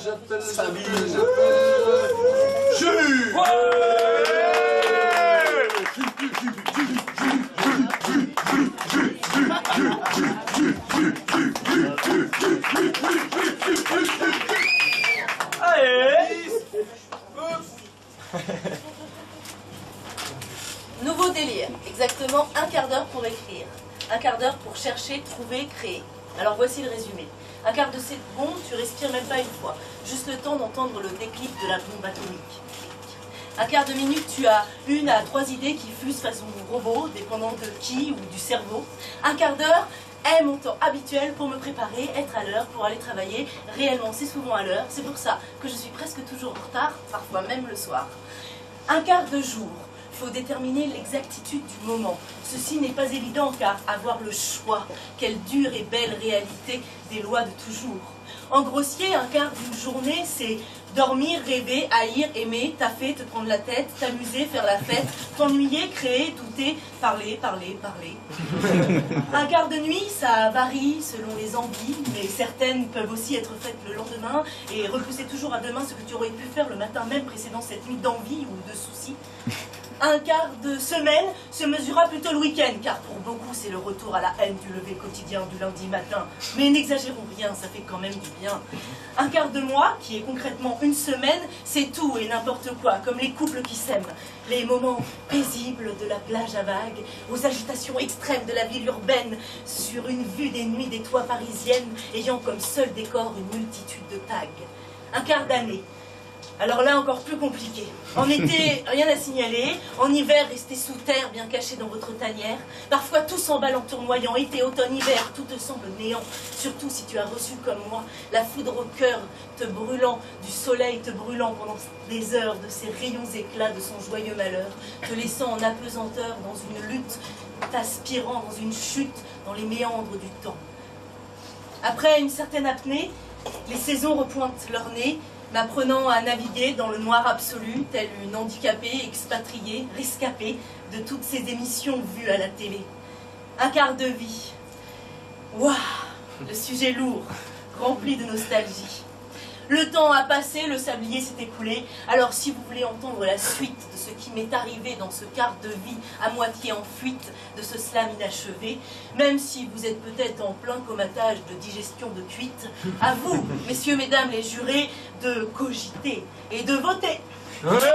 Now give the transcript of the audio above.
J'appelle... Nouveau délire, exactement un quart d'heure pour écrire, un quart d'heure pour chercher, trouver, créer. Alors voici le résumé. Un quart de seconde, tu respires même pas une fois, juste le temps d'entendre le déclic de la bombe atomique. Un quart de minute, tu as 1 à 3 idées qui fusent façon robot, dépendant de qui ou du cerveau. Un quart d'heure est mon temps habituel pour me préparer, être à l'heure pour aller travailler. Réellement, c'est souvent à l'heure. C'est pour ça que je suis presque toujours en retard, parfois même le soir. Un quart de jour. Il faut déterminer l'exactitude du moment. Ceci n'est pas évident car avoir le choix, quelle dure et belle réalité des lois de toujours. En grossier, un quart d'une journée, c'est dormir, rêver, haïr, aimer, taffer, te prendre la tête, t'amuser, faire la fête, t'ennuyer, créer, douter, parler. Un quart de nuit, ça varie selon les envies, mais certaines peuvent aussi être faites le lendemain et repousser toujours à demain ce que tu aurais pu faire le matin même précédant cette nuit d'envie ou de soucis. Un quart de semaine se mesurera plutôt le week-end, car pour beaucoup c'est le retour à la haine du lever quotidien du lundi matin. Mais n'exagérons rien, ça fait quand même du bien. Un quart de mois, qui est concrètement une semaine, c'est tout et n'importe quoi, comme les couples qui s'aiment. Les moments paisibles de la plage à vagues, aux agitations extrêmes de la ville urbaine, sur une vue des nuits des toits parisiennes, ayant comme seul décor une multitude de tags. Un quart d'année. Alors là, encore plus compliqué. En été, rien à signaler. En hiver, restez sous terre, bien caché dans votre tanière. Parfois, tout s'emballe en tournoyant. Été, automne, hiver, tout te semble néant. Surtout si tu as reçu, comme moi, la foudre au cœur, te brûlant, du soleil te brûlant pendant des heures de ces rayons éclats de son joyeux malheur, te laissant en apesanteur dans une lutte, t'aspirant dans une chute, dans les méandres du temps. Après une certaine apnée, les saisons repointent leur nez, m'apprenant à naviguer dans le noir absolu, telle une handicapée, expatriée, rescapée de toutes ces émissions vues à la télé. Un quart de vie. Waouh, le sujet lourd, rempli de nostalgie. Le temps a passé, le sablier s'est écoulé, alors si vous voulez entendre la suite de ce qui m'est arrivé dans ce quart de vie à moitié en fuite de ce slam inachevé, même si vous êtes peut-être en plein comatage de digestion de cuite, à vous, messieurs, mesdames les jurés, de cogiter et de voter. Vendu